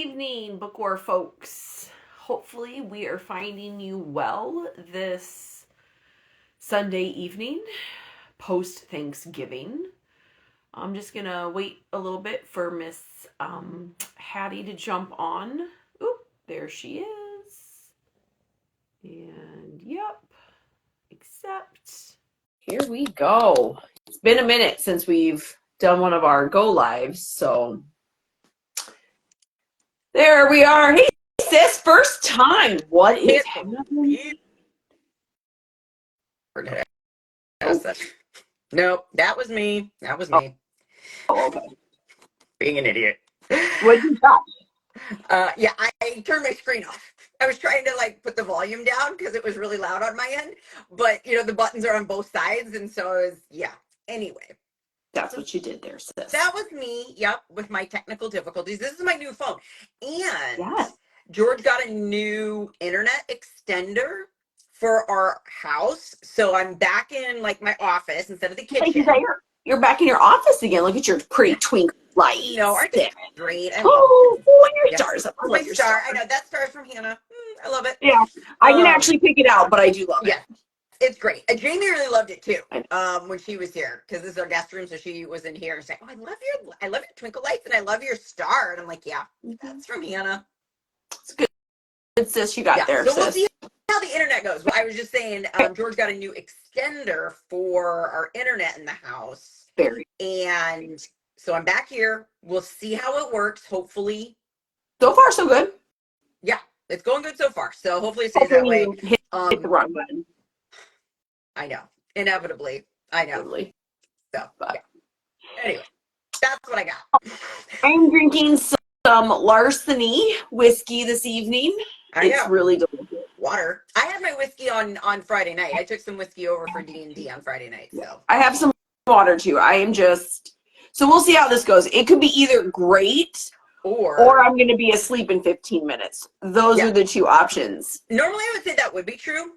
Evening, bookworm folks. Hopefully, we are finding you well this Sunday evening, post Thanksgiving. I'm just gonna wait a little bit for Miss Hattie to jump on. Oop, there she is. And yep, accept. Here we go. It's been a minute since we've done one of our go lives, so there we are. Hey, sis, first time. What is happening? Nope, that was me. That was me. Oh, okay. Being an idiot. What you got? Yeah, I turned my screen off. I was trying to put the volume down because it was really loud on my end, but the buttons are on both sides, and so it was, yeah. Anyway, That's what you did there, sis. that was me. Yep, with my technical difficulties. This is my new phone, and Yes. George got a new internet extender for our house, so I'm back in my office instead of the kitchen. You're back in your office again. Look at your pretty twinkle lights. No, aren't they great? Oh, your stars. I love your star. I know that star's from Hannah. I love it. Yeah, I can actually pick it out, but I do love it. Yeah, it's great. Jamie really loved it too. When she was here, because this is our guest room, so she was in here and saying, "Oh, I love your twinkle lights, and I love your star." And I'm like, "Yeah, that's from Hannah." It's good. It's sis you got there. So we'll see how the internet goes. Well, I was just saying, George got a new extender for our internet in the house. And so I'm back here. We'll see how it works. Hopefully. So far, so good. Yeah, it's going good so far. So hopefully it stays that way. Hit the wrong button. I know. Inevitably. I know. So, yeah. Anyway, that's what I got. I'm drinking some Larceny whiskey this evening. It's really delicious. Water. I had my whiskey on Friday night. I took some whiskey over for D&D on Friday night. So I have some water too. So we'll see how this goes. It could be either great or I'm going to be asleep in 15 minutes. Those are the two options. Normally I would say that would be true,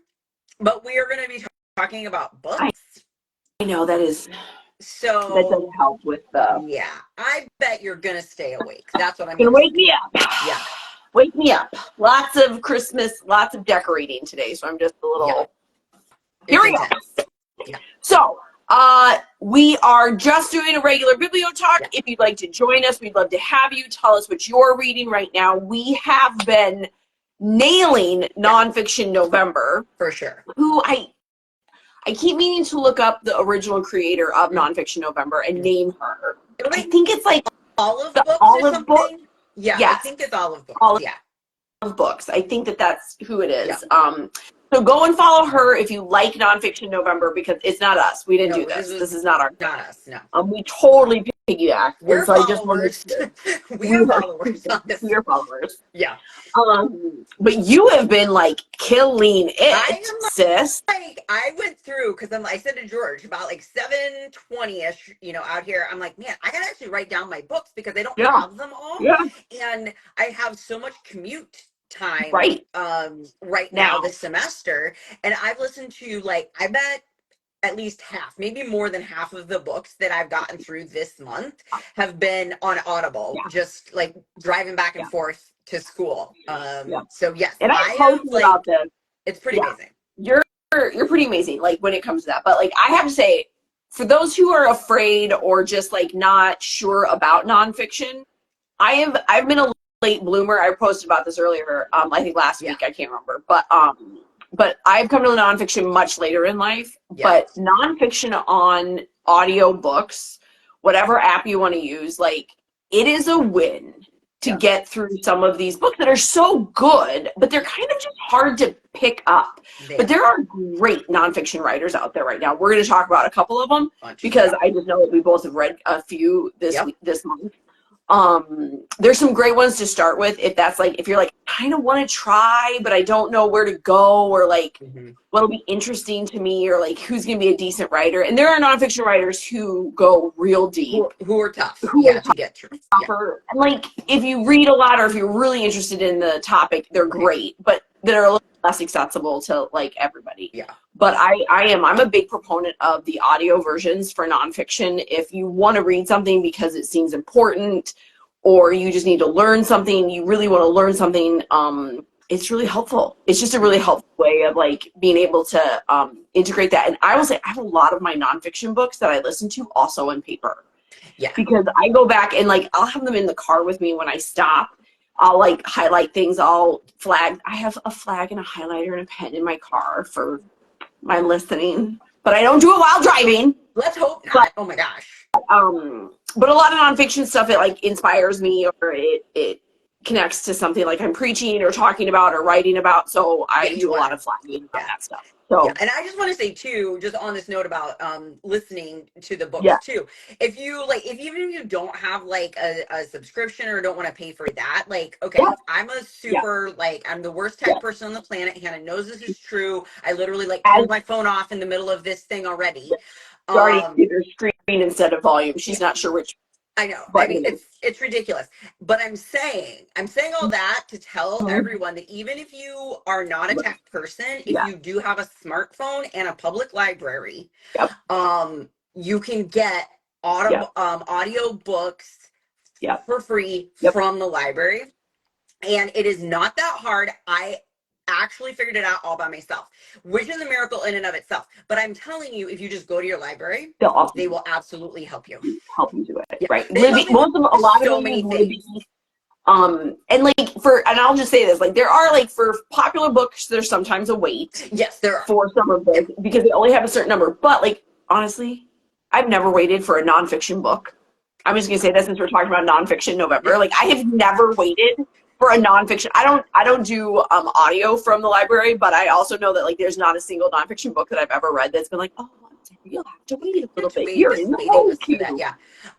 but we are going to be talking about books. I know that is. So that doesn't help with the. Yeah, I bet you're going to stay awake. That's what I'm going to wake me up. Yeah. Wake me up. Lots of Christmas, lots of decorating today, so I'm just a little. Here we go. Yeah. So, we are just doing a regular BiblioTalk. Yeah. If you'd like to join us, we'd love to have you. Tell us what you're reading right now. We have been nailing Nonfiction November. For sure. Who I keep meaning to look up the original creator of Nonfiction November and name her. I think it's like Olive Books or something. Yeah, I think it's Olive Books. Olive Books. I think that's who it is. Yeah. So go and follow her if you like Nonfiction November, because it's not us. We didn't do this. This is not our. Not us. No. We totally piggyback. We're followers. We're followers on this. We're followers. Yeah. But you have been killing it, sis. I went through, because I said to George about 7:20ish, out here. I'm like, man, I gotta actually write down my books because I don't have them all. Yeah. And I have so much commute time right now this semester, and I've listened to I bet at least half, maybe more than half of the books that I've gotten through this month have been on Audible, just driving back and forth to school. So yes, and I posted about this. It's pretty amazing. You're pretty amazing when it comes to that, but I have to say, for those who are afraid or just not sure about nonfiction, I've been a late bloomer. I posted about this earlier, I think last week, I can't remember, but I've come to nonfiction much later in life. But nonfiction on audio books, whatever app you want to use, it is a win to get through some of these books that are so good, but they're kind of just hard to pick up. But there are great nonfiction writers out there right now. We're going to talk about a couple of them because I just know that we both have read a few this month. There's some great ones to start with if that's if you're I kind of want to try, but I don't know where to go, or what'll be interesting to me, or who's going to be a decent writer. And there are nonfiction writers who go real deep, who are tough, to get through. And if you read a lot, or if you're really interested in the topic, they're great, but they're a little less accessible to everybody. Yeah. But I'm a big proponent of the audio versions for nonfiction. If you want to read something because it seems important, or you just need to learn something, you really want to learn something, it's really helpful. It's just a really helpful way of like being able to integrate that. And I will say I have a lot of my nonfiction books that I listen to also in paper. Yeah. Because I go back and like I'll have them in the car with me when I stop. I'll like highlight things, I'll flag. I have a flag and a highlighter and a pen in my car for my listening. But I don't do it while driving. Let's hope not. Oh my gosh. But a lot of nonfiction stuff, it like inspires me, or it connects to something like I'm preaching or talking about or writing about. So I do a lot of flagging on that stuff. So and I just want to say too, just on this note about listening to the books too. If you like, if even if you don't have like a subscription or don't want to pay for that, like, okay, I'm a super like I'm the worst tech person on the planet. Hannah knows this is true. I literally like turned my phone off in the middle of this thing already. You already did your screen instead of volume. She's not sure which. I know. I mean, it's ridiculous. But I'm saying all that to tell everyone that even if you are not a tech person, if you do have a smartphone and a public library, you can get audio books for free from the library. And it is not that hard. I actually figured it out all by myself, which is a miracle in and of itself. But I'm telling you, if you just go to your library, they will absolutely help you. Help you do it, right? Libby, most of a lot of them is Libby. And like and I'll just say this, like there are like for popular books, there's sometimes a wait. Yes, there are. For some of them because they only have a certain number. But like honestly, I've never waited for a nonfiction book. I'm just gonna say that since we're talking about nonfiction November. Like I have never waited for a nonfiction. I don't do audio from the library, but I also know that like there's not a single nonfiction book that I've ever read that's been like, oh, you'll have to wait a little bit. You're in the queue.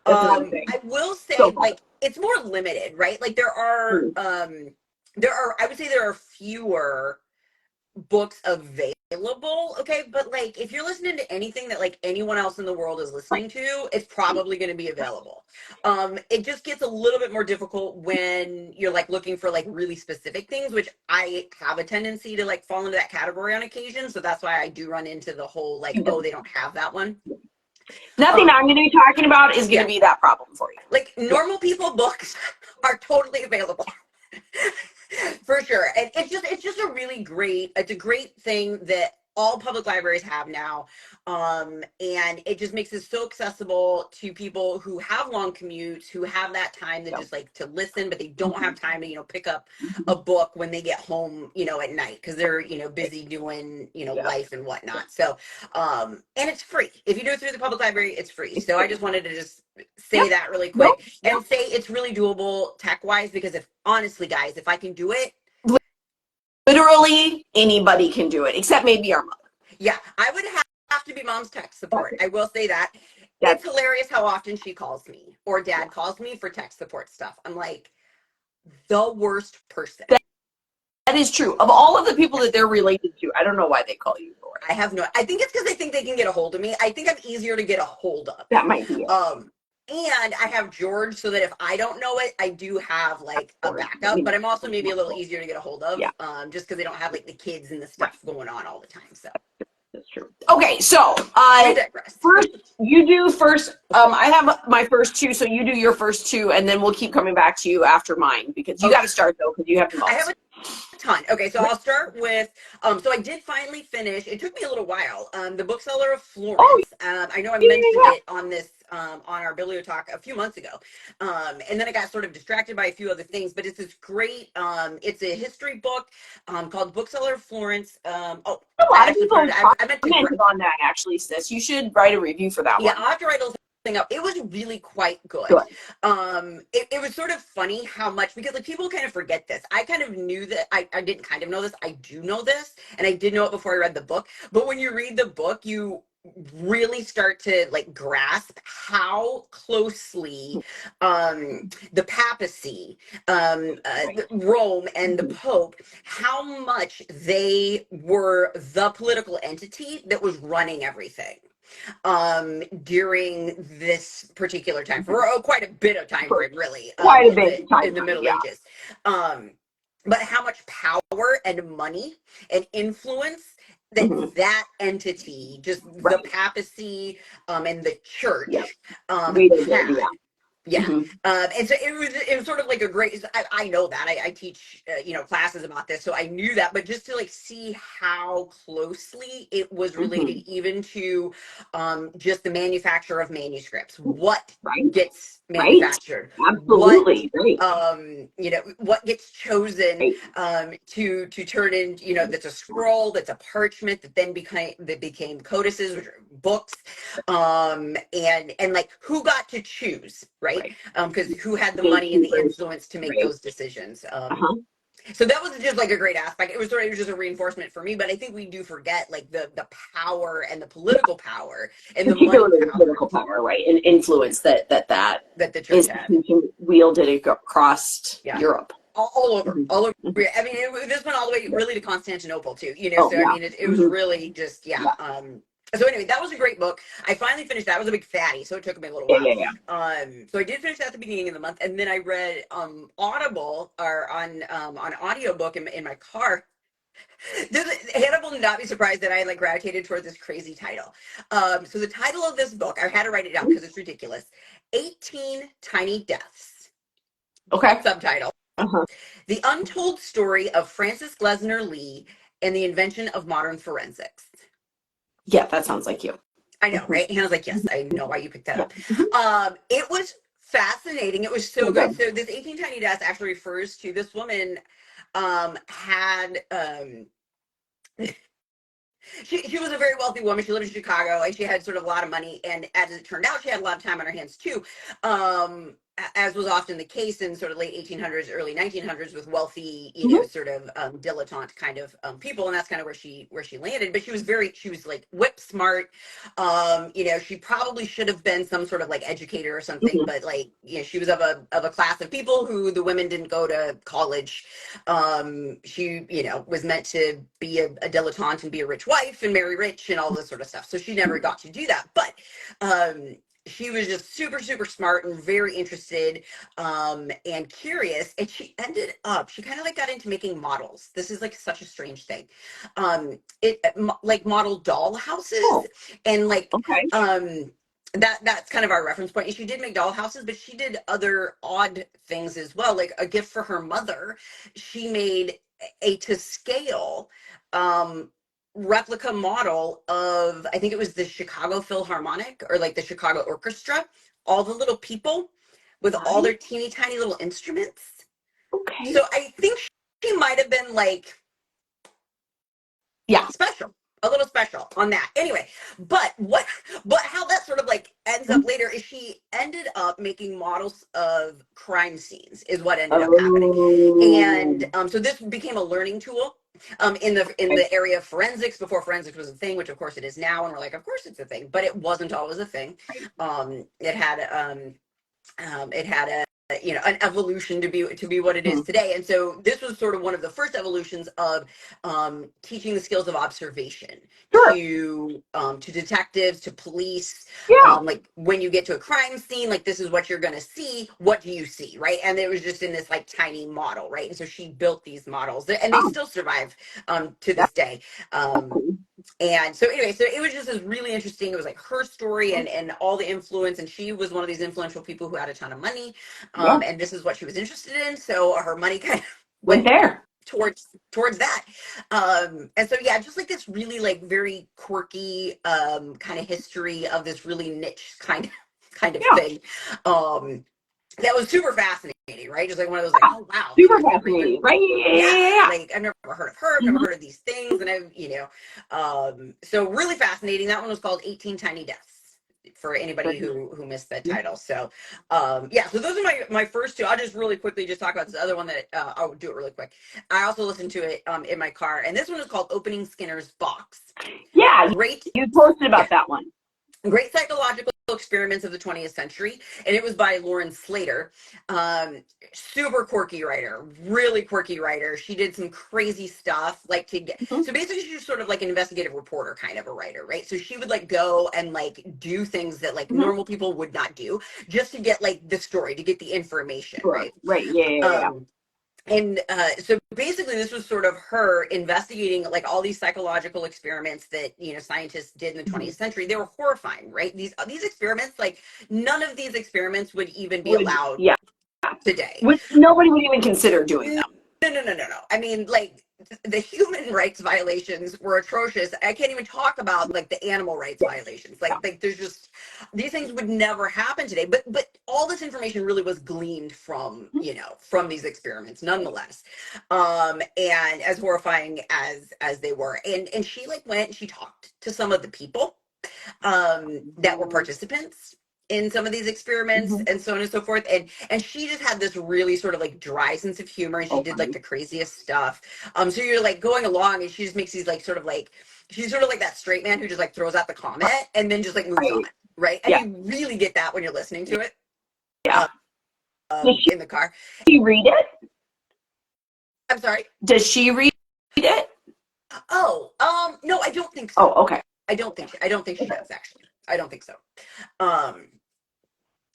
I will say like it's more limited, right? Like there are I would say there are fewer books available, okay, but like if you're listening to anything that like anyone else in the world is listening to, it's probably going to be available. It just gets a little bit more difficult when you're like looking for like really specific things, which I have a tendency to like fall into that category on occasion, so that's why I do run into the whole like, oh, they don't have that one. Nothing I'm going to be talking about is going to be that problem for you. Like normal people books are totally available. For sure. And it's just a really great, it's a great thing that all public libraries have now. And it just makes it so accessible to people who have long commutes, who have that time to just like to listen, but they don't have time to, pick up a book when they get home, at night because they're, busy doing, life and whatnot. So, and it's free. If you do it through the public library, it's free. So I just wanted to just say that really quick and say it's really doable tech wise, because honestly, guys, if I can do it, literally anybody can do it except maybe our mother. Yeah, I would have to be mom's tech support. I will say that. It's hilarious how often she calls me or dad calls me for tech support stuff. I'm like the worst person. That is true. Of all of the people that they're related to, I don't know why they call you for it. I think it's because they think they can get a hold of me. I think I'm easier to get a hold of. That might be it. And I have George so that if I don't know it, I do have like a backup, but I'm also maybe a little easier to get a hold of, just because they don't have like the kids and the stuff going on all the time. So that's true. Okay, so first you do first. I have my first two, so you do your first two, and then we'll keep coming back to you after mine because you got to start though because you have the most. I have a ton. Okay, so I'll start with. So I did finally finish. It took me a little while. The Bookseller of Florence. I know I mentioned it on this. On our BiblioTalk a few months ago, and then I got sort of distracted by a few other things. But it's this great. It's a history book called Bookseller of Florence. A lot of people commented on that actually, sis. You should write a review for that one. Yeah, I'll have to write a thing up. It was really quite good. It was sort of funny how much, because like people kind of forget this. I kind of knew that I didn't kind of know this. I do know this, and I did know it before I read the book. But when you read the book, you really start to like grasp how closely the papacy, Rome and the Pope, how much they were the political entity that was running everything during this particular time, for quite a bit of time frame, really, quite a bit in the Middle Ages. But how much power and money and influence that entity, just the papacy and the church, had Yeah. And so it was sort of like a great, I know that I teach, classes about this. So I knew that, but just to like see how closely it was related even to, just the manufacture of manuscripts, what Right. gets Right. manufactured, Absolutely. Right. what gets chosen, Right. to turn in, that's a scroll, that's a parchment that became codices, which are books, and like who got to choose, right? Right. Because who had the money and the Gatekeepers. influence to make Right. those decisions. Uh-huh. So that was just like a great aspect. It was just a reinforcement for me, but I think we do forget like the power and the political power and the money Particularly the power political power, right, and influence that that the church had. institution wielded across Yeah. Europe. All over, Mm-hmm. all over. Mm-hmm. I mean, this went all the way really to Constantinople too. Oh So I yeah. mean, it was Mm-hmm. really just yeah. Yeah. So anyway, that was a great book. I finally finished that. I was a big fatty, so it took me a little Yeah. while. Yeah. Yeah. So I did finish that at the beginning of the month, and then I read Audible or on audiobook in my car. Hannah will not be surprised that I like gravitated towards this crazy title. So the title of this book, I had to write it down because it's ridiculous. 18 Tiny Deaths. Okay. Subtitle. Uh-huh. The Untold Story of Francis Glessner Lee and the Invention of Modern Forensics. Yeah, that sounds like you. I know, Mm-hmm. right? And I was like, yes, I know why you picked that Yeah. up. Mm-hmm. It was fascinating. It was So so good. good. So this 18 Tiny Deaths actually refers to this woman had she was a very wealthy woman. She lived in Chicago and she had sort of a lot of money. And as it turned out, she had a lot of time on her hands too. As was often the case in sort of late 1800s, early 1900s with wealthy, Mm-hmm. sort of dilettante kind of people. And that's kind of where she landed. But she was like whip smart. She probably should have been some sort of like educator or something. Mm-hmm. But like, she was of a class of people who the women didn't go to college. She was meant to be a dilettante and be a rich wife and marry rich and all this sort of stuff, so she never got to do that, but she was just super super smart and very interested, and curious, and she kind of like got into making models. This is like such a strange thing. It like model doll houses Oh, and like okay. that's kind of our reference point. She did make doll houses, but she did other odd things as well. Like a gift for her mother, she made a to scale replica model of, I think it was the Chicago Philharmonic or like the Chicago Orchestra, all the little people with all Right. their teeny tiny little instruments. Okay. So I think she might have been like Yeah. special, a little special on that. Anyway, but how that sort of like ends up later is she ended up making models of crime scenes is what ended up happening. Oh, And so this became a learning tool in okay. the area of forensics before forensics was a thing, which of course it is now, and we're like, of course it's a thing, but it wasn't always a thing. Right. It had a an evolution to be what it is Hmm. today. And so this was sort of one of the first evolutions of teaching the skills of observation Sure. to detectives, to police. Yeah. Like when you get to a crime scene, like this is what you're going to see. What do you see, right? And it was just in this like tiny model, right? And so she built these models, and they Oh, still survive to yeah. this day. That's um, cool. and so anyway, so it was just as really interesting. It was like her story and all the influence, and she was one of these influential people who had a ton of money, Yeah. and this is what she was interested in, so her money kind of Went went there. towards that. And so yeah, just like this really like very quirky kind of history of this really niche kind of Yeah. thing. That was super fascinating, right? Just like one of those like, Yeah. oh wow, like Super I've never even, fascinating. Right. Yeah. Yeah. yeah, Yeah. Yeah. like I've never heard of her, I've never Mhm. heard of these things, and so really fascinating. That one was called 18 Tiny Deaths for anybody Very who missed that nice. title. So yeah, so those are my first two. I'll just really quickly just talk about this other one that I'll do it really quick. I also listened to it in my car, and this one is called Opening Skinner's Box. Yeah. Great. You posted Yeah. about that one. Great Psychological Experiments of the 20th Century, and it was by Lauren Slater. Super quirky writer, really quirky writer. She did some crazy stuff, like Mhm. so basically she's sort of like an investigative reporter kind of a writer, right? So she would like go and like do things that like Mhm. normal people would not do just to get like the story, to get the information, Sure. right? Right. Yeah. Yeah. Yeah. Um, And so basically this was sort of her investigating like all these psychological experiments that, you know, scientists did in the 20th century. They were horrifying, right? These experiments, like none of these experiments would even be allowed today. Nobody would even consider doing them. No. I mean, like the human rights violations were atrocious. I can't even talk about like the animal rights violations. Like there's just, these things would never happen today. But all this information really was gleaned from, you know, from these experiments nonetheless. And as horrifying as they were. And she like went, she talked to some of the people that were participants in some of these experiments and so on and so forth, and she just had this really sort of like dry sense of humor, and she did like the craziest stuff. So you're like going along, and she just makes these like sort of like, she's sort of like that straight man who just like throws out the comment and then just like moves on, right? And you really get that when you're listening to it in the car. Does she read it? I'm sorry, does she read it? No, I don't think so. Oh, okay. I don't think she does, actually. I don't think so.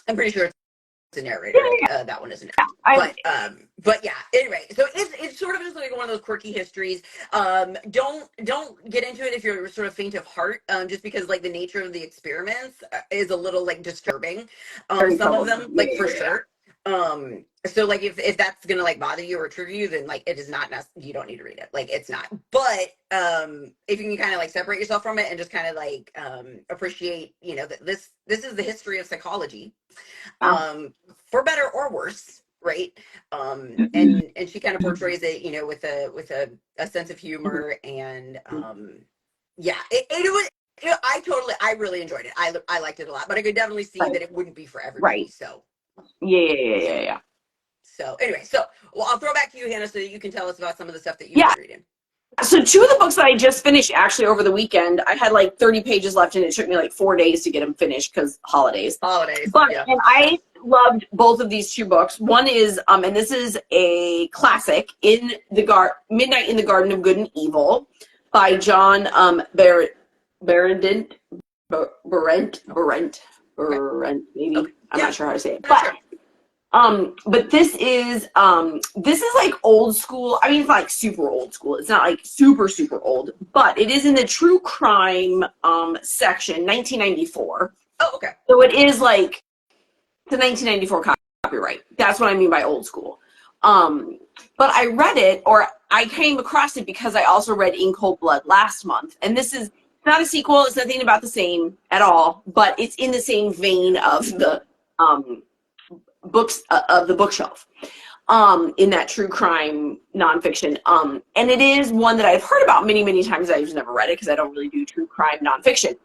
I'm pretty sure it's a narrator. That one isn't. But yeah. Anyway, so it's sort of just like one of those quirky histories. Don't get into it if you're sort of faint of heart. Just because like the nature of the experiments is a little like disturbing. Some of them, like for sure. So like if that's gonna like bother you or trigger you, then like it is not you don't need to read it. Like it's not. But if you can kind of like separate yourself from it and just kind of like appreciate, you know, that this is the history of psychology, for better or worse, right? And she kind of portrays it, you know, with a sense of humor, and yeah, it was. You know, I really enjoyed it. I liked it a lot, but I could definitely see that it wouldn't be for everybody. Right. So yeah. So anyway, well, I'll throw back to you, Hannah, so that you can tell us about some of the stuff that you've been reading. So 2 of the books that I just finished actually over the weekend, I had like 30 pages left, and it took me like 4 days to get them finished because holidays. But and I loved both of these 2 books. One is and this is a classic, Midnight in the Garden of Good and Evil by John Berendt, maybe. I'm not sure how to say it. But this is like old school. I mean, it's not like super old school. It's not like super old, but it is in the true crime section, 1994. Oh, okay. So it is like the 1994 copyright. That's what I mean by old school. But I read it, or I came across it because I also read In Cold Blood last month, and this is not a sequel. It's nothing about the same at all, but it's in the same vein of the books of the bookshelf, in that true crime nonfiction. And it is one that I've heard about many times. I've just never read it because I don't really do true crime nonfiction.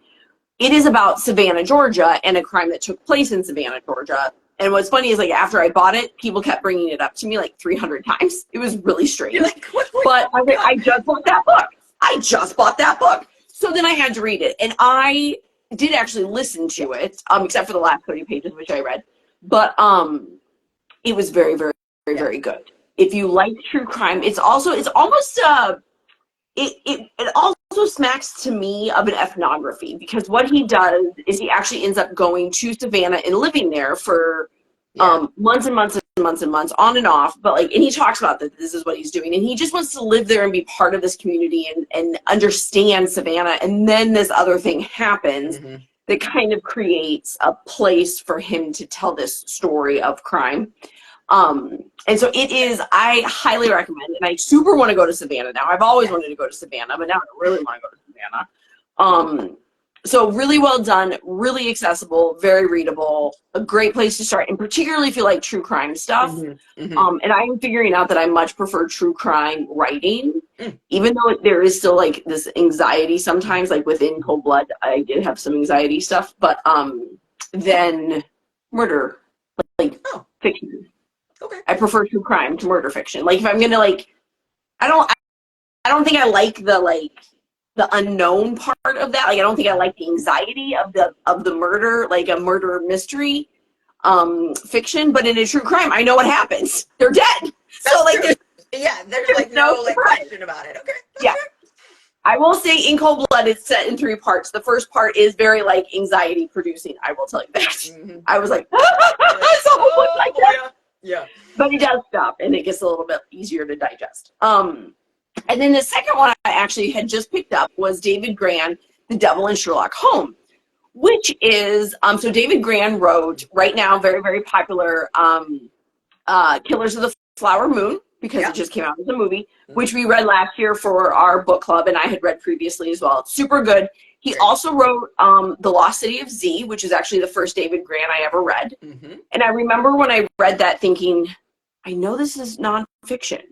It is about Savannah, Georgia, and a crime that took place in Savannah, Georgia. And what's funny is, like, after I bought it, people kept bringing it up to me like 300 times. It was really strange. Like, but I just bought that book. So then I had to read it. And I did actually listen to it, except for the last 30 pages, which I read. But it was very very good. If you like true crime, it also smacks to me of an ethnography, because what he does is he actually ends up going to Savannah and living there for months and months and months and months, on and off. But like, and he talks about that this is what he's doing, and he just wants to live there and be part of this community and understand Savannah. And then this other thing happens that kind of creates a place for him to tell this story of crime. And so it is, I highly recommend it. And I super want to go to Savannah now. I've always wanted to go to Savannah, but now I really want to go to Savannah. So really well done, really accessible, very readable, a great place to start, and particularly if you like true crime stuff. And I'm figuring out that I much prefer true crime writing, even though there is still like this anxiety sometimes, like within Cold Blood, I did have some anxiety stuff, but then murder, like fiction. Okay. I prefer true crime to murder fiction. Like if I'm gonna like, I don't think I like the unknown part of that. Like I don't think I like the anxiety of the murder, like a murder mystery fiction. But in a true crime, I know what happens. They're dead. So like there's like no like question about it. Okay. Yeah. I will say In Cold Blood is set in 3 parts. The first part is very like anxiety producing. I will tell you that. I was like, Yeah. But it does stop, and it gets a little bit easier to digest. And then the second one I actually had just picked up was David Grann, The Devil and Sherlock Holmes, which is, so David Grann wrote, right now, very, very popular, Killers of the Flower Moon, because it just came out as a movie, which we read last year for our book club, and I had read previously as well. It's super good. He also wrote The Lost City of Z, which is actually the first David Grann I ever read. And I remember when I read that thinking, I know this is nonfiction,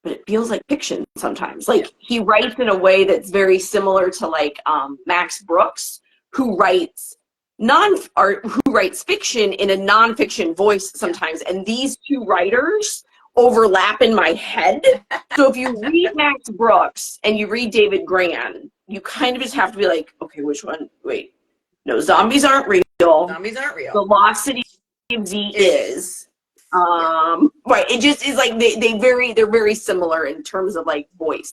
but it feels like fiction sometimes. Like, he writes in a way that's very similar to, like, Max Brooks, who writes fiction in a nonfiction voice sometimes. And these two writers overlap in my head. So if you read Max Brooks and you read David Grann, you kind of just have to be like, okay, which one? Wait, no, zombies aren't real. Zombies aren't real. The Lost City of Z is. Right. It just is like they're very similar in terms of like voice.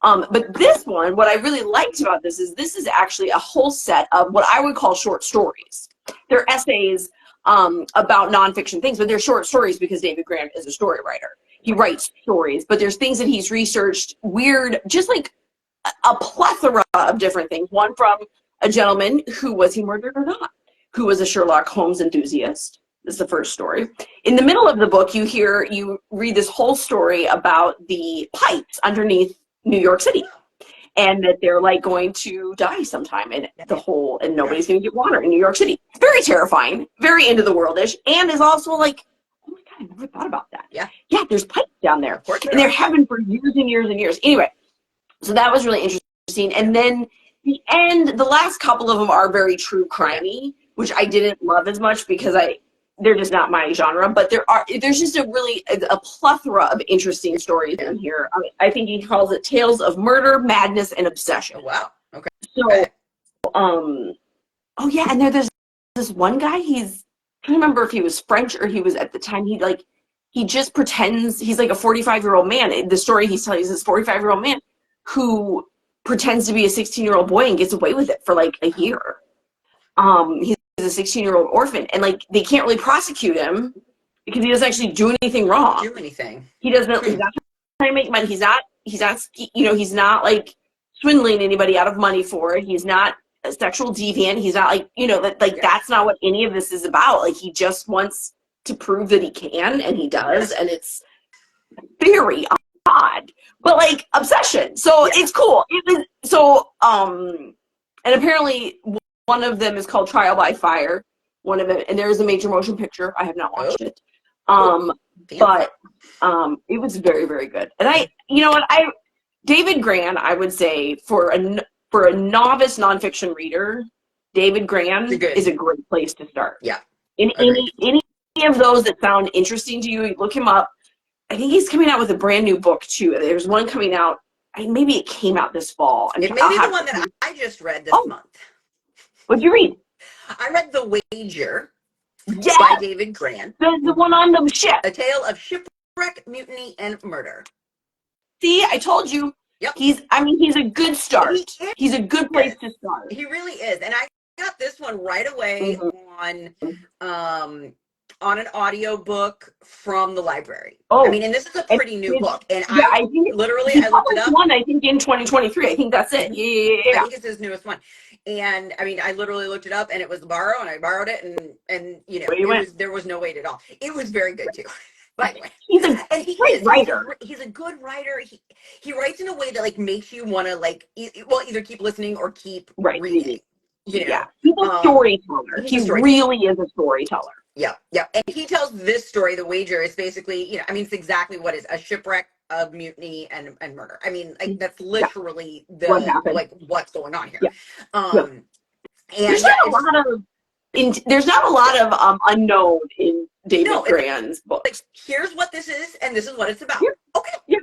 But this one, what I really liked about this is actually a whole set of what I would call short stories. They're essays about nonfiction things, but they're short stories because David Grann is a story writer. He writes stories, but there's things that he's researched, weird, just like a plethora of different things. One from a gentleman who, was he murdered or not, who was a Sherlock Holmes enthusiast. This is the first story. In the middle of the book, you read this whole story about the pipes underneath New York City, and that they're like going to die sometime, and nobody's going to get water in New York City. It's very terrifying, very end of the world-ish, and is also like, oh my God, I never thought about that. Yeah, there's pipes down there, and there have been for years and years and years. Anyway, so that was really interesting. And then the last couple of them are very true crimey, which I didn't love as much because they're just not my genre, but there's just a plethora of interesting stories in here. I think he calls it Tales of Murder, Madness, and Obsession. Oh, wow. Okay. So, and there's this one guy, I can't remember if he was French or he was, at the time, he just pretends, he's like a 45-year-old man. The story he's telling is this 45-year-old man who pretends to be a 16-year-old boy and gets away with it for like a year. He's a 16-year-old orphan, and like they can't really prosecute him because he doesn't actually do anything wrong. He doesn't. He's not trying to make money. He's not. He's not like swindling anybody out of money for it. He's not a sexual deviant. He's not like that's not what any of this is about. Like, he just wants to prove that he can, and he does, and it's very odd, but like obsession. So it's cool. And apparently, one of them is called Trial by Fire. One of them, and there is a major motion picture. I have not watched it, but it was very, very good. And David Grann, I would say for a novice nonfiction reader, David Grann is a great place to start. Yeah. In any of those that sound interesting to you, look him up. I think he's coming out with a brand new book too. There's one coming out. Maybe it came out this fall. It may be the one that I just read this month. What'd you read? I read The Wager by David Grann. The one on the ship. A Tale of Shipwreck, Mutiny, and Murder. See, I told you. Yep. He's a good start. He's a good place to start. He really is. And I got this one right away on an audio book from the library. Oh, I mean, and this is a pretty new book. And I think I looked it up. One, I think in 2023. I think that's it. Yeah. I think it's his newest one. And I mean, I literally looked it up, and it was borrow, and I borrowed it, and there was no wait at all. It was very good too. By the way, he's a great writer. He's a good writer. He writes in a way that like makes you want to like either keep listening or keep reading. Yeah, he's a storyteller. He really is a storyteller. Yeah. And he tells this story, The Wager, is basically, it's exactly what is a shipwreck, of mutiny, and murder. I mean, like, that's literally what's going on here. Yeah. And there's not a lot of unknown in David Grann's books. Like, here's what this is, and this is what it's about. Yeah. Okay. Yeah.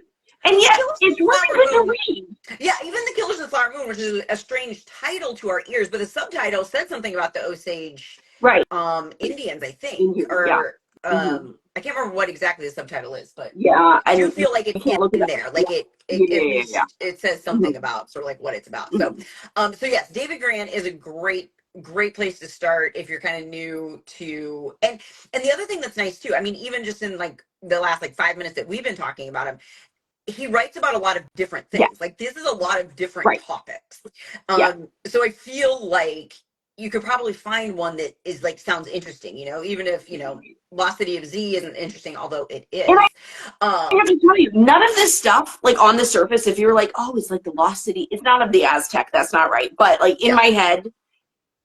And yet, it's really good to read. Yeah, even The Killers of the Flower Moon, which is a strange title to our ears, but the subtitle said something about the Osage Indians, I think. I can't remember what exactly the subtitle is, but I do feel like it's in there. Like it says something about sort of like what it's about. So yes, David Grann is a great great place to start if you're kind of new to, and the other thing that's nice too, I mean, even just in like the last like 5 minutes that we've been talking about him, he writes about a lot of different Yeah. things. Like this is a lot of different Right. topics. Yeah. So I feel like you could probably find one that is like sounds interesting, you know, even if, you know, Lost City of Z isn't interesting, although it is. And I have to tell you, none of this stuff, like on the surface, if you're like, oh, it's like the Lost City, it's not of the Aztec, that's not right. But like in my head,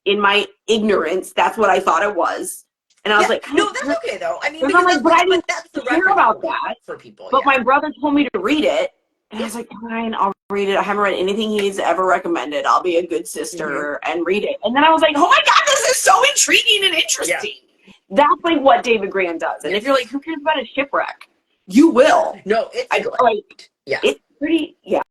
in my ignorance, that's what I thought it was. And I was like, no, that's okay though. I mean, I'm because like, but I didn't that's the care reference about point that for people. But my brother told me to read it. And I was like, fine, I'll read it. I haven't read anything he's ever recommended. I'll be a good sister and read it. And then I was like, oh my God, this is so intriguing and interesting. Yeah. That's like what David Grann does. And if you're like, who cares about a shipwreck? You will. No, it's like, it's pretty, yeah.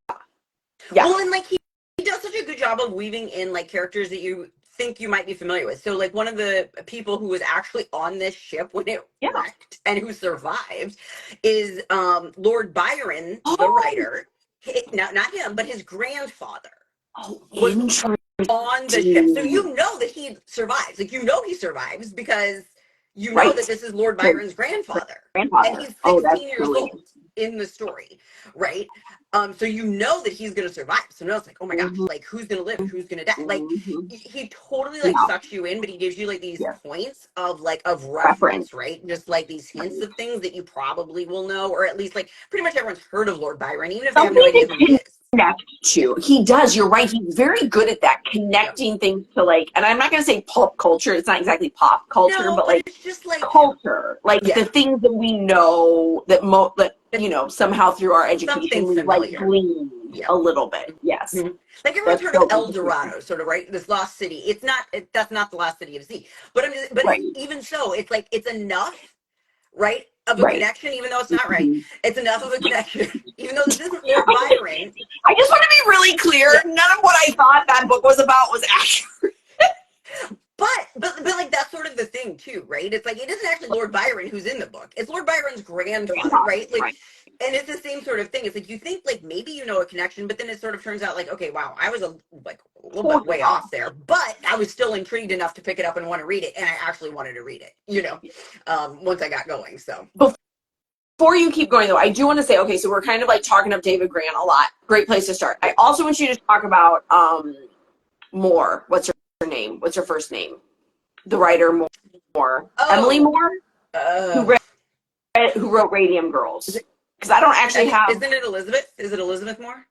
Well, and like he does such a good job of weaving in like characters that you think you might be familiar with. So like one of the people who was actually on this ship when it wrecked and who survived is Lord Byron, the writer. Not him, but his grandfather was on the ship. So you know that he survives. Like you know he survives because you know that this is Lord Byron's grandfather. And he's 16 years old in the story, right? So you know that he's gonna survive. So now it's like, oh my gosh, like who's gonna live? Who's gonna die? Like he totally like sucks you in, but he gives you like these points of like of reference, right? Just like these hints of things that you probably will know, or at least like pretty much everyone's heard of Lord Byron, even if they have no idea who he is. He does. You're right. He's very good at that, connecting things to like, and I'm not going to say pop culture. It's not exactly pop culture, but like it's just like culture, like the things that we know that you know, somehow through our education we like glean a little bit. Yes. Like everyone's heard of El Dorado, sort of, right? This lost city. It's not. That's not the Lost City of Z. But I mean, but even so, it's like it's enough, right? Of a connection, even though it's not right. It's enough of a connection, even though this isn't Lord Byron. I just want to be really clear. None of what I thought that book was about was accurate. But like that's sort of the thing too, right? It's like it isn't actually Lord Byron who's in the book. It's Lord Byron's grandfather, right? Like, and it's the same sort of thing. It's like you think like maybe you know a connection, but then it sort of turns out like, okay, wow, I was a little bit way off there, but I was still intrigued enough to pick it up and want to read it, and I actually wanted to read it, you know, once I got going. So before you keep going though, I do want to say, okay, so we're kind of like talking up David Grann a lot. Great place to start. I also want you to talk about Moore. What's her name? What's her first name? The writer Moore. Emily Moore? Who wrote Radium Girls. Because I don't actually have... Isn't it Elizabeth? Is it Elizabeth Moore?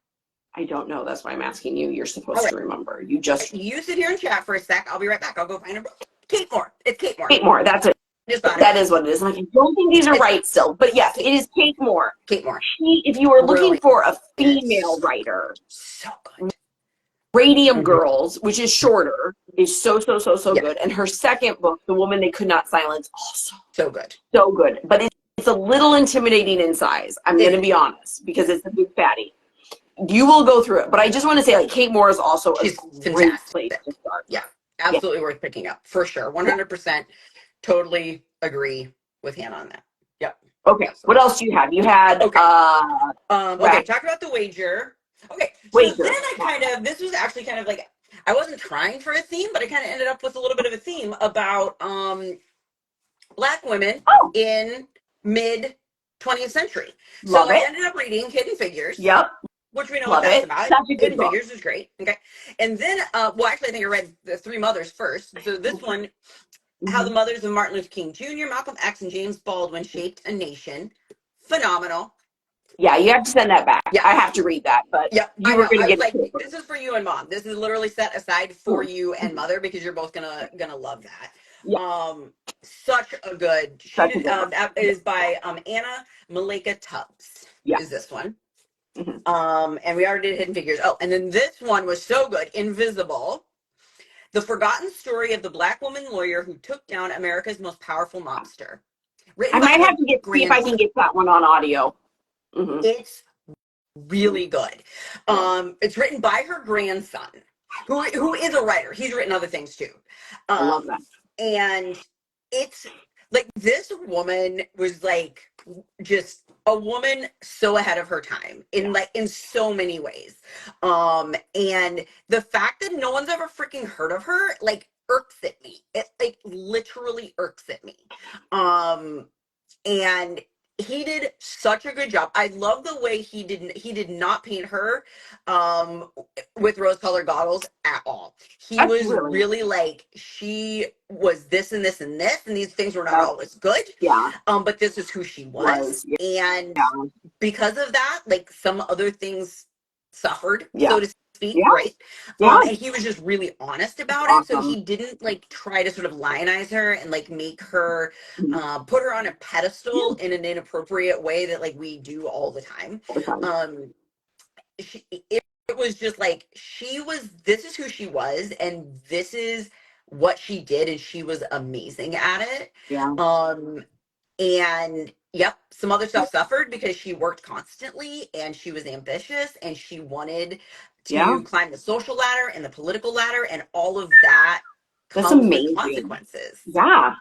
I don't know. That's why I'm asking you. You're supposed to remember. You sit here and chat for a sec. I'll be right back. I'll go find her book. Kate Moore. It's Kate Moore. Kate Moore. That's it. That is what it is. Like, I don't think these are right still. But yes, it is Kate Moore. Kate Moore. If you are looking for a female writer... So good. Radium Girls, which is shorter, is so good. And her second book, The Woman They Could Not Silence, also so good. So good. But it's a little intimidating in size. I'm going to be honest, because it's a big fatty. You will go through it. But I just want to say, like, Kate Moore is also a great place to start. Yeah, absolutely worth picking up, for sure. 100%. Totally agree with Hannah on that. Yep. Okay. What else do you have? You had... Okay, talk about The Wager. Okay, so then this was actually kind of like, I wasn't trying for a theme, but I kind of ended up with a little bit of a theme about Black women in mid 20th century. I ended up reading Hidden Figures. Yep. Which we know what that's about. Hidden Figures is great. Okay. And then, well, actually, I think I read The Three Mothers first. So this one, How the Mothers of Martin Luther King Jr., Malcolm X, and James Baldwin Shaped a Nation. Phenomenal. Yeah, you have to send that back. Yeah, I have to read that, but you were going to get it. This is for you and Mom. This is literally set aside for you and Mother because you're both gonna love that. Yeah. Such a good. That is by Anna Malika Tubbs. Yeah. Is this one? And we already did Hidden Figures. Oh, and then this one was so good. Invisible. The Forgotten Story of the Black Woman Lawyer Who Took Down America's Most Powerful Mobster. I might have to see if I can get that one on audio. It's really good. It's written by her grandson, who is a writer. He's written other things too. I love that. And it's like this woman was like just a woman so ahead of her time in so many ways. And the fact that no one's ever freaking heard of her, like irks at me. It like literally irks at me. And he did such a good job. I love the way he did not paint her with rose colored goggles at all. He That's was really, really like, she was this and this and this, and these things were not always good. yeah, But this is who she was. yeah, And because of that, like some other things suffered, yeah, so to speak, yeah, right? yeah. And he was just really honest about it. So Awesome. he didn't like try to sort of lionize her and like make her Mhm. put her on a Yeah, pedestal in an inappropriate way that like we do all the time. all the time. It was just like, this is who she was, and this is what she did, and she was amazing at it. Yeah, And yep, some other stuff suffered because she worked constantly and she was ambitious and she wanted yeah. to climb the social ladder and the political ladder, and all of that That's comes with amazing. consequences. Yeah.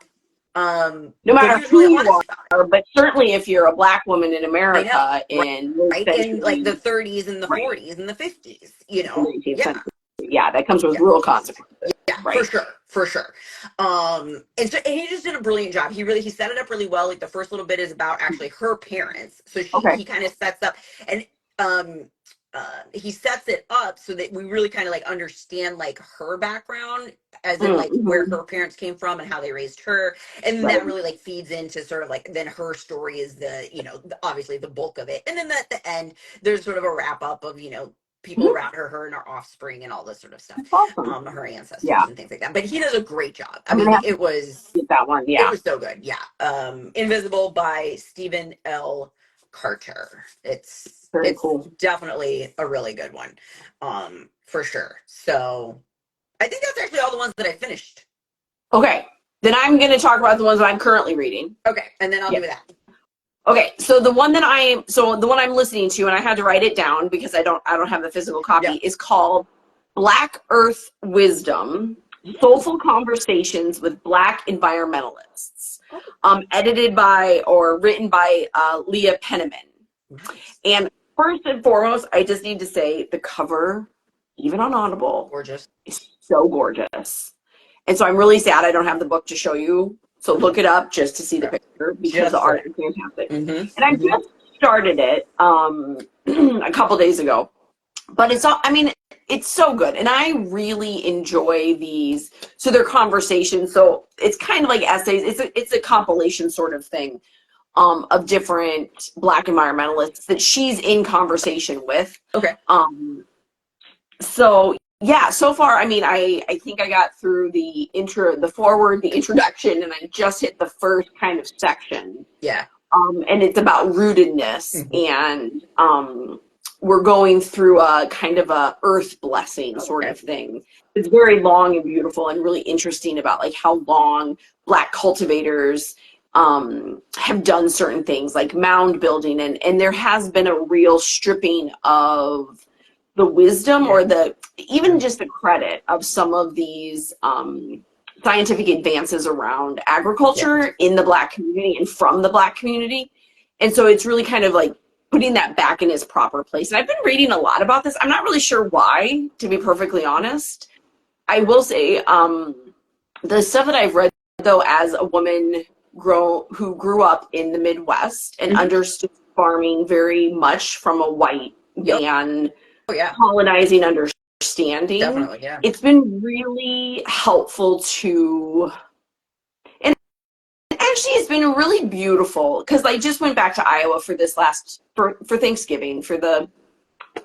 No But he matter was who really you honest about it. are, but certainly if you're a Black woman in I know, America right? in In like the mid-century, 30s and the right, 40s and the 50s, the 19th yeah, century, yeah, that comes with yeah. real consequences, Yeah, right? for sure. And he just did a brilliant job. He set it up really well. Like the first little bit is about actually her parents. So Okay. he kind of sets up, and um he sets it up so that we really kind of like understand like her background, as in like where Mm-hmm. her parents came from and how they raised her. And then Right. that really like feeds into sort of like, then her story is obviously the bulk of it. And then at the end, there's sort of a wrap up of, people Mhm. around her and her offspring and all this sort of stuff, That's awesome. her ancestors Yeah, and things like that. But he does a great job. I I'm mean, gonna have to it get that one. Yeah, was so good. Yeah. Invisible by Stephen L. Carter. very It's cool. definitely a really good one. For sure. So I think that's actually all the ones that I finished. Okay, then I'm gonna talk about the ones that I'm currently reading. Okay, and then I'll Yeah. do that. Okay, so the one I'm listening to, and I had to write it down because I don't have the physical copy, Yep. is called Black Earth Wisdom: Soulful Conversations with Black Environmentalists, edited by or written by Leah Penniman. Nice. And first and foremost, I just need to say the cover, even on Audible, Gorgeous. is so gorgeous. And so I'm really sad I don't have the book to show you. So look it up just to see the picture because the art is fantastic. And I just started it a couple days ago. But it's so good. And I really enjoy these. So they're conversations. So it's kind of like essays. It's a compilation sort of thing of different Black environmentalists that she's in conversation with. Okay. So yeah, so far, I mean, I think I got through the forward, the introduction, and I just hit the first kind of section. Yeah. And it's about rootedness, and we're going through a kind of a earth blessing sort of thing. It's very long and beautiful and really interesting about like how long Black cultivators have done certain things like mound building, and there has been a real stripping of the wisdom or even just the credit of some of these scientific advances around agriculture in the Black community and from the Black community. And so it's really kind of like putting that back in its proper place. And I've been reading a lot about this. I'm not really sure why, to be perfectly honest. I will say the stuff that I've read, though, as a woman who grew up in the Midwest and understood farming very much from a white man colonizing understanding. Definitely, yeah. It's been really helpful and actually it's been really beautiful because I just went back to Iowa for this for Thanksgiving for the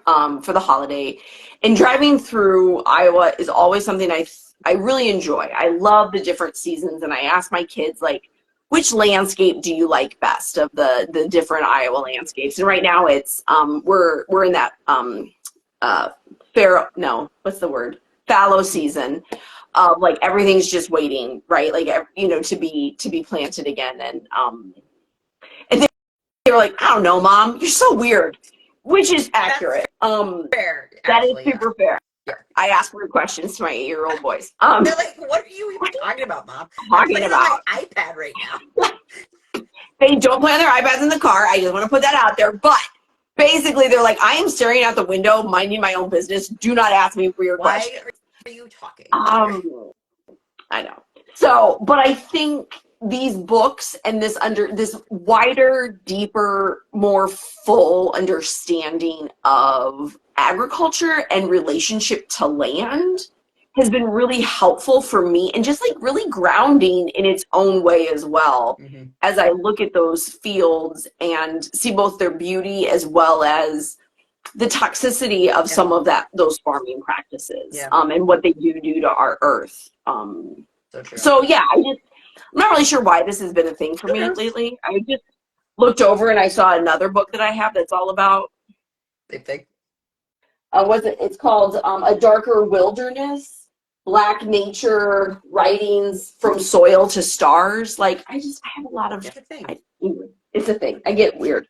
holiday, and driving through Iowa is always something I really enjoy. I love the different seasons, and I ask my kids like, which landscape do you like best of the different Iowa landscapes? And right now it's we're in that fallow season of like everything's just waiting, right? Like to be planted again, and they were like, I don't know, Mom, you're so weird, which is accurate. Fair. That is super fair. I ask weird questions to my 8-year-old boys. They're like, what are you even talking about, Mom? I'm playing on my iPad right now. They don't play on their iPads in the car. I just want to put that out there. But basically, they're like, I am staring out the window, minding my own business. Do not ask me weird questions. Why are you talking? I know. So, but I think these books and this wider, deeper, more full understanding of agriculture and relationship to land has been really helpful for me, and just like really grounding in its own way as well, as I look at those fields and see both their beauty as well as the toxicity of some of those farming practices, and what they do to our earth. So yeah, I'm not really sure why this has been a thing for me lately. I just looked over and I saw another book that I have that's all about. It's called A Darker Wilderness: Black Nature Writings from Soil to Stars. Like, I have a lot of, it's a thing. I get weird.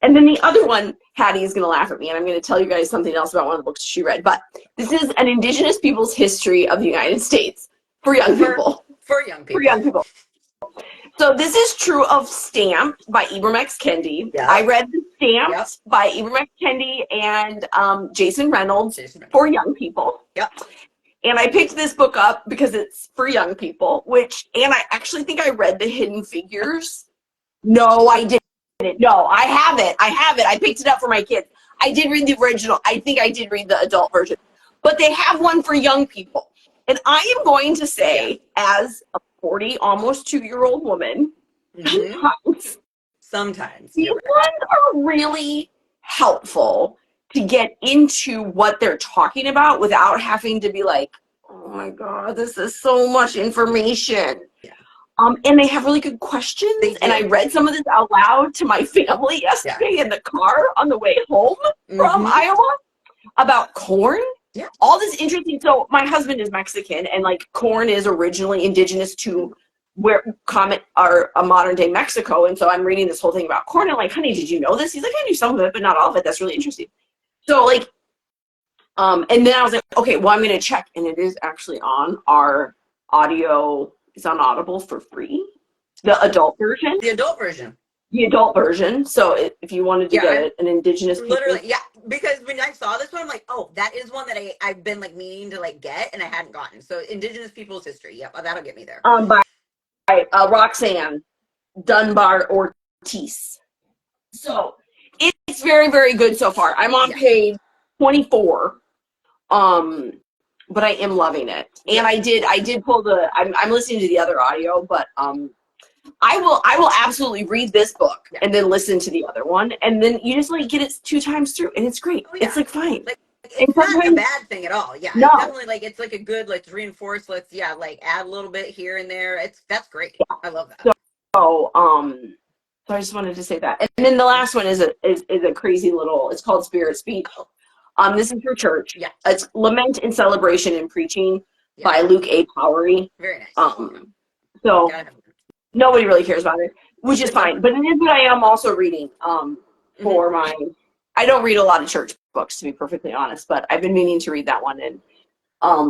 And then the other one, Hattie is going to laugh at me, and I'm going to tell you guys something else about one of the books she read. But this is An Indigenous People's History of the United States for young people. For young people. So this is true of Stamped by Ibram X. Kendi. Yep. I read the Stamped by Ibram X. Kendi and Jason Reynolds for young people. Yep. And I picked this book up because it's for young people, and I actually think I read The Hidden Figures. No, I didn't. No, I have it. I picked it up for my kids. I did read the original. I think I did read the adult version. But they have one for young people. And I am going to say, as a 40, almost 2-year-old woman, sometimes these ones are really helpful to get into what they're talking about without having to be like, oh my God, this is so much information. Yeah. And they have really good questions. And I read some of this out loud to my family yesterday in the car on the way home from Iowa about corn. Yeah. All this interesting. So my husband is Mexican, and like corn is originally indigenous to a modern day Mexico. And so I'm reading this whole thing about corn, and like, honey, did you know this? He's like, I knew some of it, but not all of it. That's really interesting. So like, and then I was like, okay, well, I'm going to check. And it is actually on our audio. It's on Audible for free. The adult version. The adult version. The adult version. So if you wanted to get an indigenous people. Literally, because when I saw this one, I'm like, oh, that is one that I've been like meaning to like get, and I hadn't gotten. So Indigenous People's History. Yep, that'll get me there. By Roxanne Dunbar Ortiz. So it's very, very good so far. I'm on page 24. But I am loving it. And I did pull I'm listening to the other audio, but I will absolutely read this book and then listen to the other one, and then you just like get it 2 times through, and it's great. Oh, yeah. It's like fine. Like, it's not a bad thing at all. Yeah. No. It's definitely like, it's like a good, let's reinforce, like add a little bit here and there. That's great. Yeah. I love that. So I just wanted to say that. And then the last one is a crazy little, it's called Spirit Speak. This is for church. Yeah. It's Lament and Celebration and Preaching by Luke A. Powery. Very nice. So nobody really cares about it, which is fine. But it is what I am also reading for my, I don't read a lot of church books, to be perfectly honest, but I've been meaning to read that one. And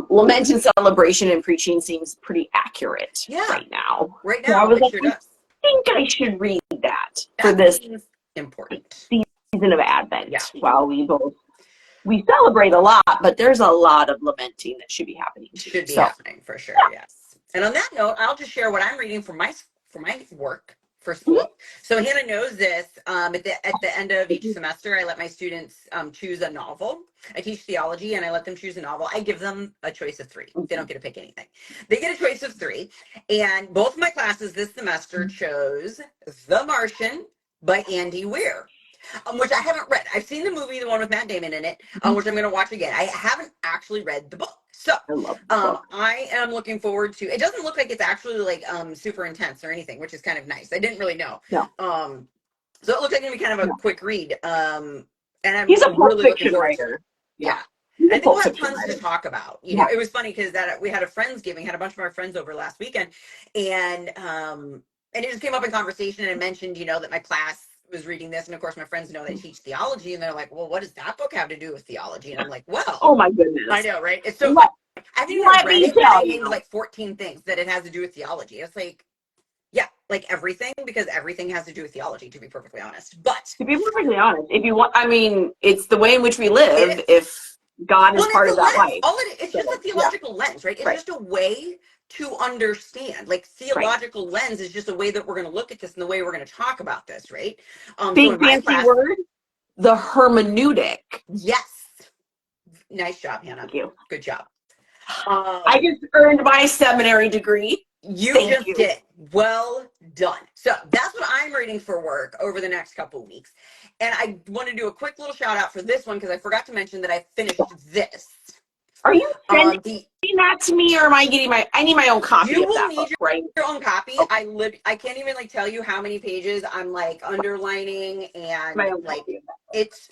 Lament and Celebration and Preaching seems pretty accurate right now. Right now, so I was like, sure does. I think I should read that for this important season of Advent while we celebrate a lot, but there's a lot of lamenting that should be happening too. Should be happening for sure, yes. And on that note, I'll just share what I'm reading for my work for school. So Hannah knows this. At the end of each semester, I let my students choose a novel. I teach theology, and I let them choose a novel. I give them a choice of 3. They don't get to pick anything. They get a choice of 3. And both of my classes this semester chose The Martian by Andy Weir. Which I haven't read. I've seen the movie, the one with Matt Damon in it, which I'm going to watch again. I haven't actually read the book. So I am looking forward to, it doesn't look like it's actually like super intense or anything, which is kind of nice. I didn't really know. No. So it looks like it's going to be kind of a quick read. And he's a really fiction writer. Yeah. I think we'll have tons to talk about. You know, it was funny because we had a Friendsgiving, had a bunch of our friends over last weekend, and it just came up in conversation, and I mentioned, that my class was reading this, and of course my friends know they teach theology, and they're like, well, what does that book have to do with theology? And I'm like, well, oh my goodness, I know, right? It's so I think I read it, but I named like 14 things that it has to do with theology. It's like, like everything, because everything has to do with theology, to be perfectly honest. But to be perfectly honest, if you want, I mean, it's the way in which we live. If God is part of that life, it's just a theological lens, right? It's just a way to understand. Like theological lens is just a way that we're going to look at this and the way we're going to talk about this, right? Big so in my fancy class, word, the hermeneutic. Yes. Nice job, Hannah. Thank you. Good job. I just earned my seminary degree. You did. Well done. So that's what I'm reading for work over the next couple of weeks. And I want to do a quick little shout out for this one because I forgot to mention that I finished this. Are you sending that to me, or am I getting I need my own copy you of will that need book, your, right? your own copy. Okay. I can't even like tell you how many pages I'm like underlining, and like it's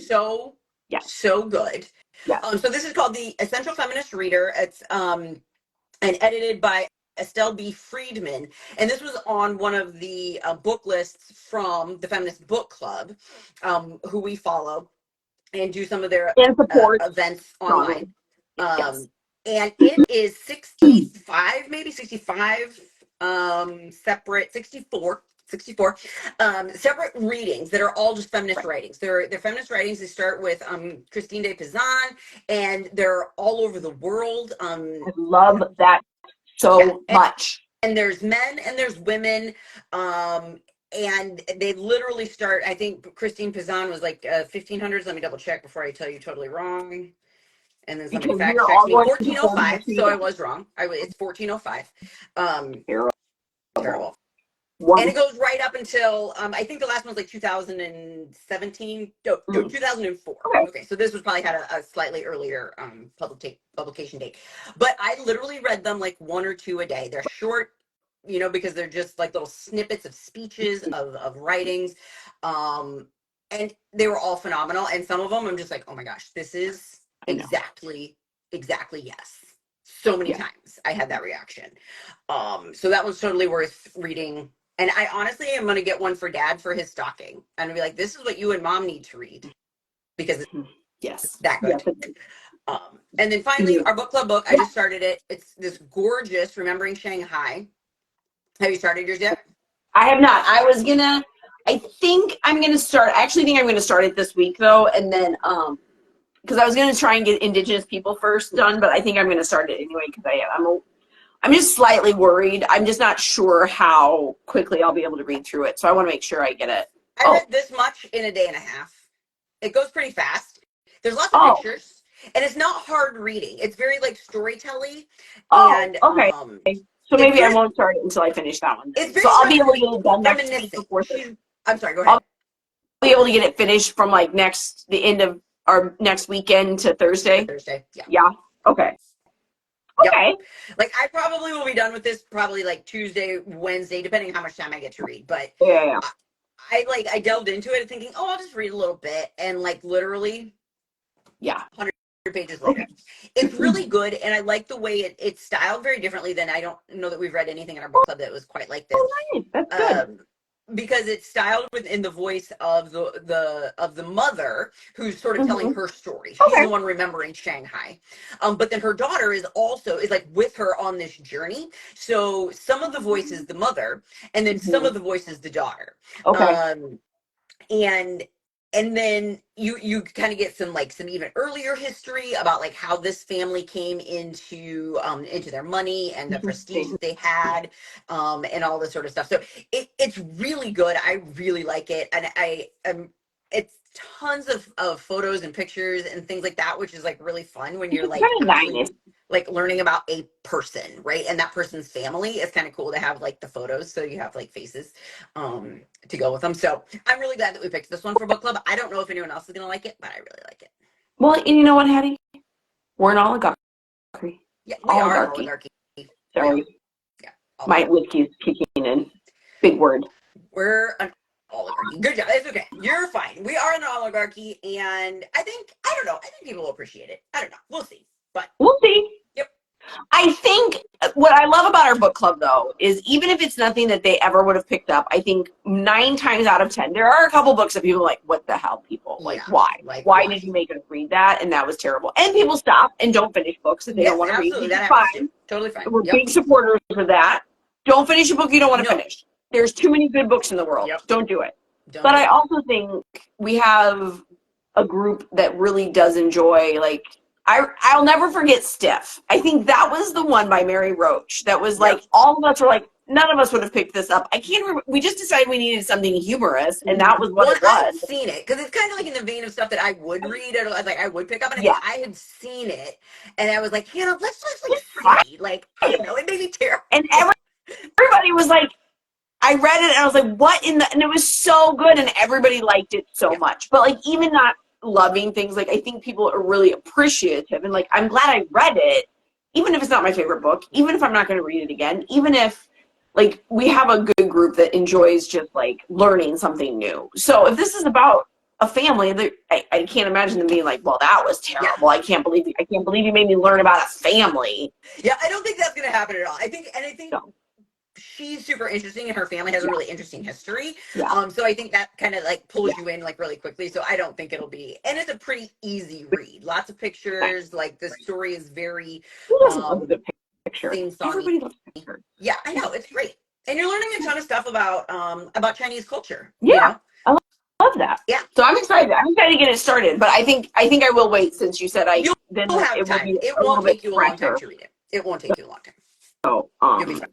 so good. So this is called The Essential Feminist Reader. It's and edited by Estelle B. Friedman. And this was on one of the book lists from the Feminist Book Club, who we follow and do some of their events online. And it is 65, maybe 65 separate, 64 separate readings that are all just feminist writings. They're feminist writings. They start with Christine de Pizan, and they're all over the world. I love that so much. And there's men and there's women. And they literally start, I think Christine Pizan was like 1500s. Let me double check before I tell you totally wrong. And then somebody fact checked me. 1405. So I was wrong. It's 1405. Terrible. And it goes right up until I think the last one's like 2017. No, 2004. Okay, so this was probably had a slightly earlier publication date. But I literally read them like one or two a day. They're short, because they're just like little snippets of speeches of writings. And they were all phenomenal. And some of them I'm just like, oh my gosh, this is exactly yes. So many times I had that reaction. So that was totally worth reading. And I honestly am going to get one for Dad for his stocking. I'm going to be like, this is what you and Mom need to read. Because it's that good. And then finally, our book club book, I just started it. It's this gorgeous Remembering Shanghai. Have you started yours yet? I have not. I think I'm going to start. I actually think I'm going to start it this week, though. And then, because I was going to try and get Indigenous people first done, but I think I'm going to start it anyway because I'm just slightly worried. I'm just not sure how quickly I'll be able to read through it. So I want to make sure I get it. I read this much in a day and a half. It goes pretty fast. There's lots of pictures. And it's not hard reading. It's very like storytelling. And okay. So maybe I won't start it until I finish that one. It's very so I'll be able to get it done next week before I'm sorry, go ahead. I'll be able to get it finished from like the end of our next weekend to Thursday. Yeah. Okay. Okay. Yep. Like I probably will be done with this probably like Tuesday, Wednesday, depending on how much time I get to read. But I delved into it thinking, I'll just read a little bit, and like literally 100 pages later. It's really good, and I like the way it's styled very differently than I don't know that we've read anything in our book club that was quite like this. That's good. Because it's styled within the voice of the mother who's sort of telling her story. She's the one remembering Shanghai. But then her daughter is like with her on this journey. So some of the voice is the mother, and then some of the voice is the daughter. And then you kind of get some even earlier history about like how this family came into their money and the prestige that they had, and all this sort of stuff. So it's really good. I really like it, and it's tons of photos and pictures and things like that, which is like really fun when you're like actually, like learning about a person, right? And that person's family. It's kind of cool to have like the photos, so you have like faces to go with them. So I'm really glad that we picked this one for book club. I don't know if anyone else is gonna like it, but I really like it. Well, and you know what, Hattie? We're an oligarchy. Yeah, we are an oligarchy. Sorry. Yeah. My whiskey's kicking in. Big word. We're an oligarchy. Good job. It's okay. You're fine. We are an oligarchy, and I think people will appreciate it. I don't know. We'll see. But we'll see. Yep. I think what I love about our book club, though, is even if it's nothing that they ever would have picked up, I think 9 times out of 10, there are a couple books that people are like, what the hell, people? Like, why? Why did you make us read that? And that was terrible. And people stop and don't finish books that they don't want to read. That's fine. Totally fine. We're big supporters of that. Don't finish a book you don't want to finish. There's too many good books in the world. Don't do it. But I also think we have a group that really does enjoy, like, I'll never forget Stiff. I think that was the one by Mary Roach. That was like, all of us were like, none of us would have picked this up. I can't remember. We just decided we needed something humorous, and that was what it was. I had seen it because it's kind of like in the vein of stuff that I would read or like I would pick up, and I think I had seen it, and I was like, Hannah, let's just like see, like I don't know, it made me terrible. And everybody was like, I read it and I was like, what in the, and it was so good, and everybody liked it so much. But like, even not loving things, like I think people are really appreciative, and like I'm glad I read it, even if it's not my favorite book, even if I'm not going to read it again, even if like we have a good group that enjoys just like learning something new. So if this is about a family, that I can't imagine them being like, well, that was terrible. I can't believe you made me learn about a family. Yeah, I don't think that's going to happen at all. I think she's super interesting, and her family has a really interesting history. So I think that kind of like pulls you in like really quickly. So I don't think it'll be, and it's a pretty easy read. Lots of pictures. Like the story is very Everybody loves a picture. Yeah, I know, it's great, and you're learning a ton of stuff about Chinese culture. Yeah, you know? I love that. Yeah, so I'm excited. I'm excited to get it started, but I think I will wait, since you said you'll have time. It won't take you a long time to read it. It won't take you a long time. So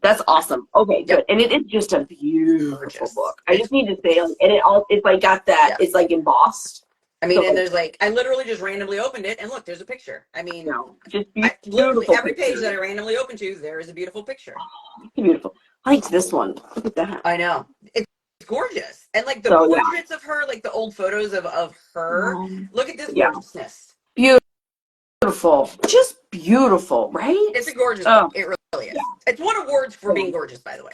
that's awesome. Okay, good. And it is just a beautiful book. I just need to say, and it's like got that. It's like embossed. I mean, and there's like, I literally just randomly opened it, and look, there's a picture. I mean, just literally every page that I randomly open to, there is a beautiful picture. It's beautiful. I like this one. Look at that. I know. It's gorgeous. And like the portraits of her, like the old photos of her. Look at this gorgeousness. Beautiful. Just beautiful, right? It's a gorgeous book. It really is. It's won awards for being gorgeous, by the way.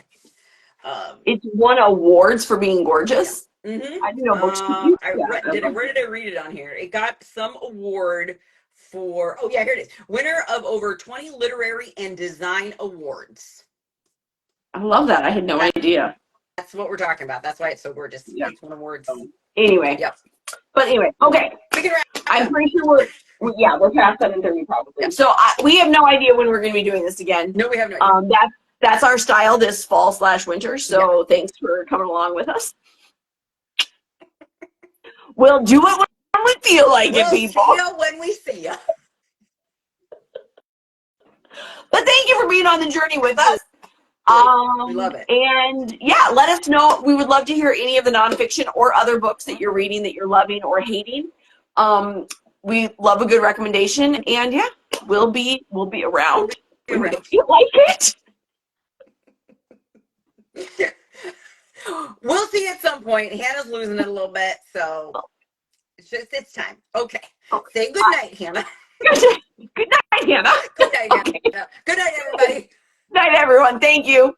It's won awards for being gorgeous? Mm-hmm. I didn't know books could do that. Where did I read it on here? It got some award for, here it is. Winner of over 20 literary and design awards. I love that. I had no idea. That's what we're talking about. That's why it's so gorgeous. It's won awards. Anyway. But anyway, okay. I'm pretty sure we're past 7:30 probably. So we have no idea when we're going to be doing this again. No, we have no idea. That's our style this fall/winter. So thanks for coming along with us. We'll do it when we feel like it, people. We'll see you when we see you. But thank you for being on the journey with us. We love it. And let us know. We would love to hear any of the nonfiction or other books that you're reading that you're loving or hating. We love a good recommendation, and we'll be around. If you like it. We'll see at some point. Hannah's losing it a little bit, so it's time. Okay. Say good night, Hannah. Good night, Hannah. Good night, Hannah. Good night, everybody. Night, everyone. Thank you.